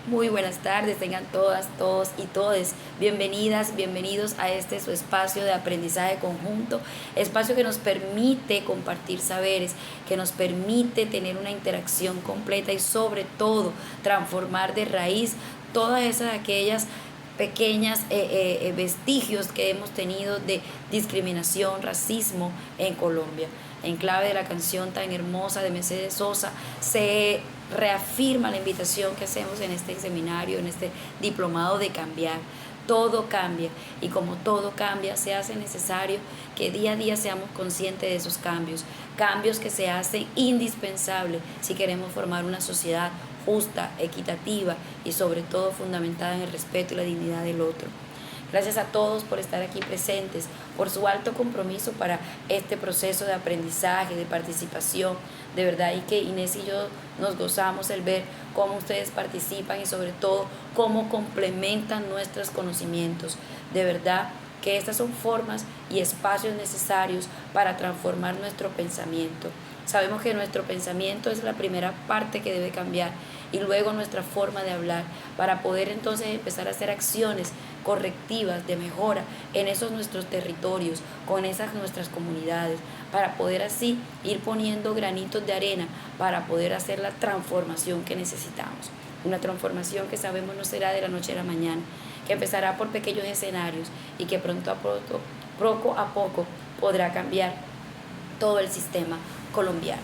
Muy buenas tardes, tengan todas, todos y todes bienvenidas, bienvenidos a este su espacio de aprendizaje conjunto, espacio que nos permite compartir saberes, que nos permite tener una interacción completa y sobre todo transformar de raíz todas esas aquellas pequeñas vestigios que hemos tenido de discriminación, racismo en Colombia. En clave de la canción tan hermosa de Mercedes Sosa, se reafirma la invitación que hacemos en este seminario, en este diplomado de cambiar. Todo cambia y como todo cambia, se hace necesario que día a día seamos conscientes de esos cambios, cambios que se hacen indispensables si queremos formar una sociedad justa, equitativa y sobre todo fundamentada en el respeto y la dignidad del otro. Gracias a todos por estar aquí presentes, por su alto compromiso para este proceso de aprendizaje, de participación. De verdad, y que Inés y yo nos gozamos el ver cómo ustedes participan y sobre todo cómo complementan nuestros conocimientos. De verdad que estas son formas y espacios necesarios para transformar nuestro pensamiento. Sabemos que nuestro pensamiento es la primera parte que debe cambiar y luego nuestra forma de hablar para poder entonces empezar a hacer acciones correctivas de mejora en esos nuestros territorios, con esas nuestras comunidades, para poder así ir poniendo granitos de arena para poder hacer la transformación que necesitamos. Una transformación que sabemos no será de la noche a la mañana, que empezará por pequeños escenarios y que poco a poco podrá cambiar todo el sistema colombiano,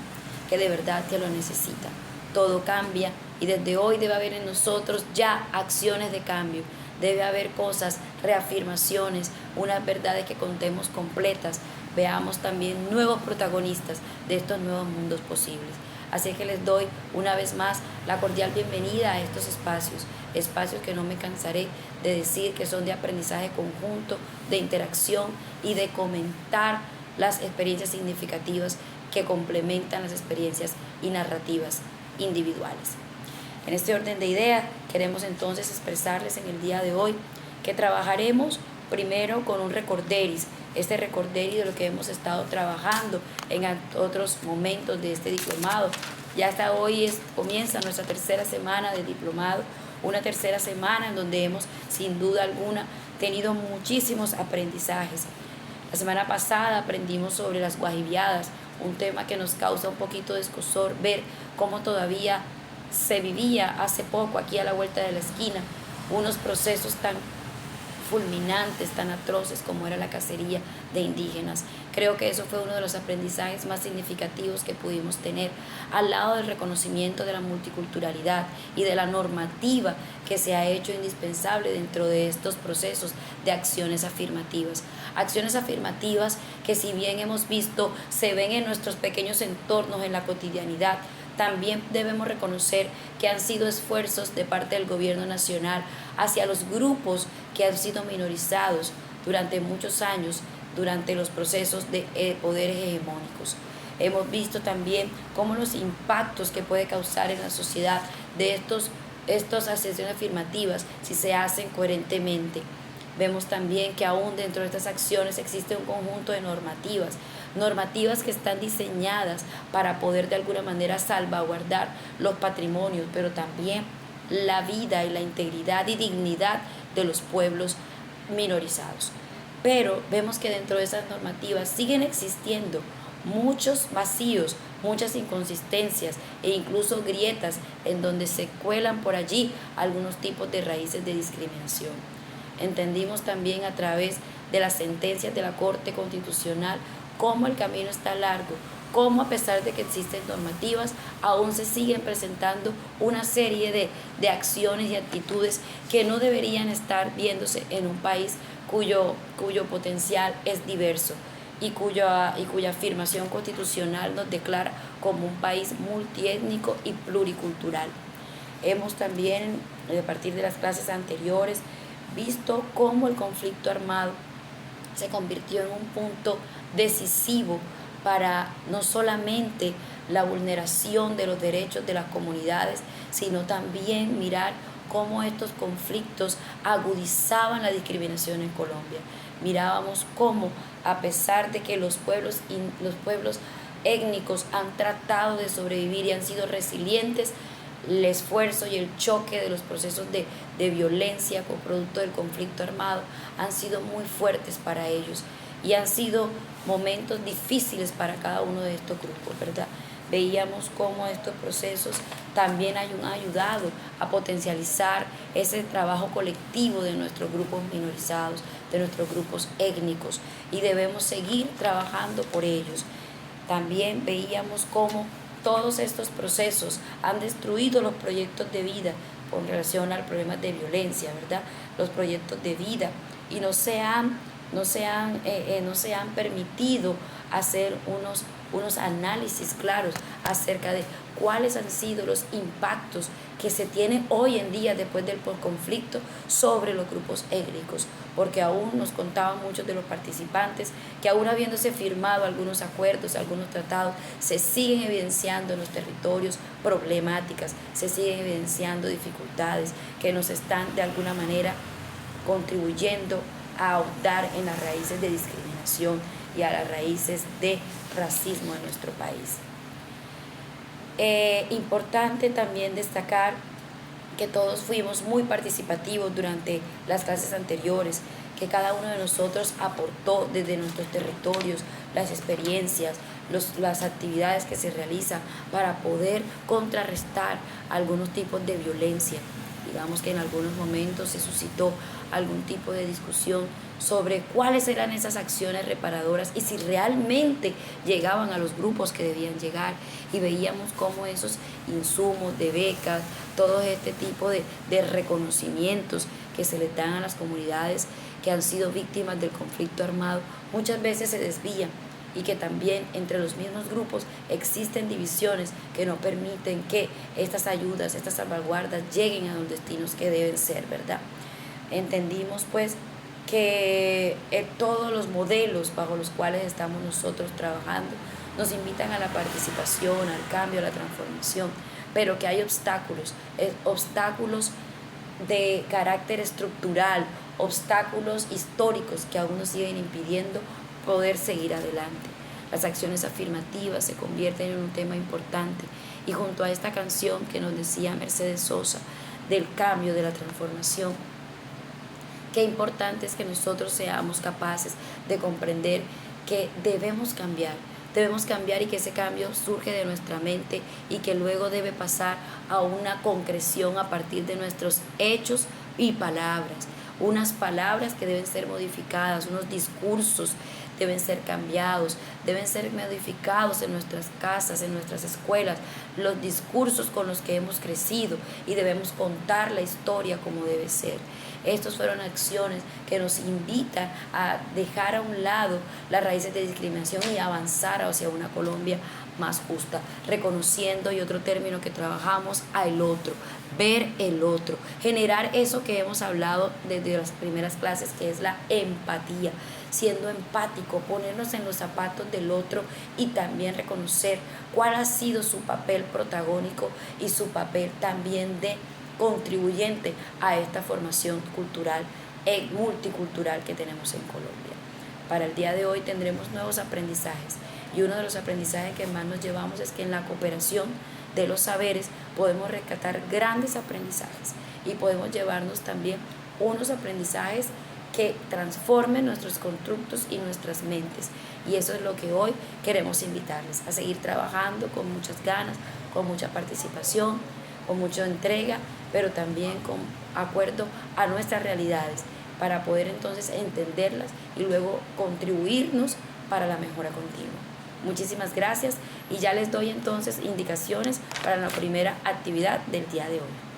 que de verdad que lo necesita. Todo cambia y desde hoy debe haber en nosotros ya acciones de cambio. Debe haber cosas, reafirmaciones, unas verdades que contemos completas. Veamos también nuevos protagonistas de estos nuevos mundos posibles. Así que les doy una vez más la cordial bienvenida a estos espacios, espacios que no me cansaré de decir que son de aprendizaje conjunto, de interacción y de comentar las experiencias significativas que complementan las experiencias y narrativas individuales. En este orden de ideas, queremos entonces expresarles en el día de hoy que trabajaremos primero con un recorderis, este recorderis de lo que hemos estado trabajando en otros momentos de este diplomado. Ya hasta hoy comienza nuestra tercera semana de diplomado, una tercera semana en donde hemos sin duda alguna tenido muchísimos aprendizajes. La semana pasada aprendimos sobre las guajibiadas, un tema que nos causa un poquito de escozor ver cómo todavía se vivía hace poco aquí a la vuelta de la esquina unos procesos tan fulminantes, tan atroces como era la cacería de indígenas. Creo que eso fue uno de los aprendizajes más significativos que pudimos tener, al lado del reconocimiento de la multiculturalidad y de la normativa que se ha hecho indispensable dentro de estos procesos de acciones afirmativas. Acciones afirmativas que, si bien hemos visto, se ven en nuestros pequeños entornos, en la cotidianidad, también debemos reconocer que han sido esfuerzos de parte del gobierno nacional hacia los grupos que han sido minorizados durante muchos años, durante los procesos de poderes hegemónicos. Hemos visto también cómo los impactos que puede causar en la sociedad de estas acciones afirmativas, si se hacen coherentemente. Vemos también que aún dentro de estas acciones existe un conjunto de normativas que están diseñadas para poder de alguna manera salvaguardar los patrimonios, pero también la vida y la integridad y dignidad de los pueblos minorizados. Pero vemos que dentro de esas normativas siguen existiendo muchos vacíos, muchas inconsistencias e incluso grietas en donde se cuelan por allí algunos tipos de raíces de discriminación. Entendimos también a través de las sentencias de la Corte Constitucional cómo el camino está largo, cómo a pesar de que existen normativas, aún se siguen presentando una serie de acciones y actitudes que no deberían estar viéndose en un país cuyo potencial es diverso y cuya afirmación constitucional nos declara como un país multiétnico y pluricultural. Hemos también, a partir de las clases anteriores, visto cómo el conflicto armado se convirtió en un punto decisivo para no solamente la vulneración de los derechos de las comunidades, sino también mirar cómo estos conflictos agudizaban la discriminación en Colombia. Mirábamos cómo, a pesar de que los pueblos étnicos han tratado de sobrevivir y han sido resilientes, el esfuerzo y el choque de los procesos de violencia con producto del conflicto armado han sido muy fuertes para ellos y han sido momentos difíciles para cada uno de estos grupos, ¿verdad? Veíamos cómo estos procesos también han ayudado a potencializar ese trabajo colectivo de nuestros grupos minorizados, de nuestros grupos étnicos, y debemos seguir trabajando por ellos. También veíamos cómo todos estos procesos han destruido los proyectos de vida con relación al problema de violencia, ¿verdad? Los proyectos de vida, y no se han permitido hacer unos análisis claros acerca de cuáles han sido los impactos que se tienen hoy en día después del postconflicto sobre los grupos étnicos, porque aún nos contaban muchos de los participantes que aún habiéndose firmado algunos acuerdos, algunos tratados, se siguen evidenciando en los territorios problemáticas, se siguen evidenciando dificultades que nos están de alguna manera contribuyendo a ahondar en las raíces de discriminación y a las raíces de racismo en nuestro país. Importante también destacar que todos fuimos muy participativos durante las clases anteriores, que cada uno de nosotros aportó desde nuestros territorios las experiencias, las actividades que se realizan para poder contrarrestar algunos tipos de violencia. Digamos que en algunos momentos se suscitó algún tipo de discusión sobre cuáles eran esas acciones reparadoras y si realmente llegaban a los grupos que debían llegar, y veíamos cómo esos insumos de becas, todo este tipo de reconocimientos que se les dan a las comunidades que han sido víctimas del conflicto armado muchas veces se desvían, y que también entre los mismos grupos existen divisiones que no permiten que estas ayudas, estas salvaguardas lleguen a los destinos que deben ser, ¿verdad? Entendimos pues que todos los modelos bajo los cuales estamos nosotros trabajando nos invitan a la participación, al cambio, a la transformación, pero que hay obstáculos de carácter estructural, obstáculos históricos que aún nos siguen impidiendo poder seguir adelante. Las acciones afirmativas se convierten en un tema importante, y junto a esta canción que nos decía Mercedes Sosa del cambio, de la transformación, qué importante es que nosotros seamos capaces de comprender que debemos cambiar y que ese cambio surge de nuestra mente y que luego debe pasar a una concreción a partir de nuestros hechos y palabras. Unas palabras que deben ser modificadas, unos discursos deben ser cambiados, deben ser modificados en nuestras casas, en nuestras escuelas, los discursos con los que hemos crecido, y debemos contar la historia como debe ser. Estas fueron acciones que nos invitan a dejar a un lado las raíces de discriminación y avanzar hacia una Colombia más justa, reconociendo, y otro término que trabajamos, al otro, ver el otro, generar eso que hemos hablado desde las primeras clases, que es la empatía, siendo empático, ponernos en los zapatos del otro y también reconocer cuál ha sido su papel protagónico y su papel también de contribuyente a esta formación cultural e multicultural que tenemos en Colombia. Para el día de hoy tendremos nuevos aprendizajes, y uno de los aprendizajes que más nos llevamos es que en la cooperación de los saberes podemos rescatar grandes aprendizajes, y podemos llevarnos también unos aprendizajes que transformen nuestros constructos y nuestras mentes. Y eso es lo que hoy queremos invitarles a seguir trabajando con muchas ganas, con mucha participación, con mucha entrega, pero también con acuerdo a nuestras realidades, para poder entonces entenderlas y luego contribuirnos para la mejora continua. Muchísimas gracias, y ya les doy entonces indicaciones para la primera actividad del día de hoy.